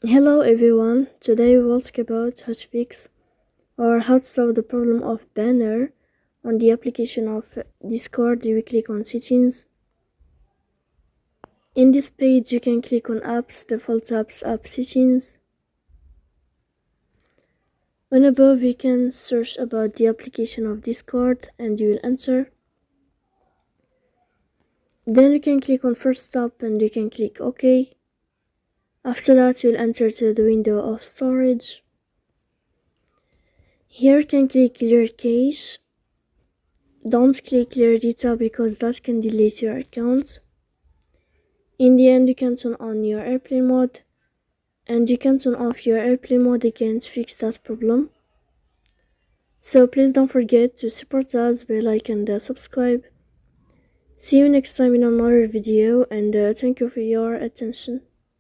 Hello everyone, today we will talk about how to fix or how to solve the problem of banner on the application of Discord. You will click on settings. In this page you can click on apps, default apps, app settings. On above you can search about the application of Discord and you will enter. Then you can click on first stop and you can click OK. After that you will enter to the window of storage. Here you can click clear cache. Don't click clear data because that can delete your account. In the end you can turn on your airplane mode and you can turn off your airplane mode again to fix that problem. So please don't forget to support us by like and subscribe. See you next time in another video and thank you for your attention.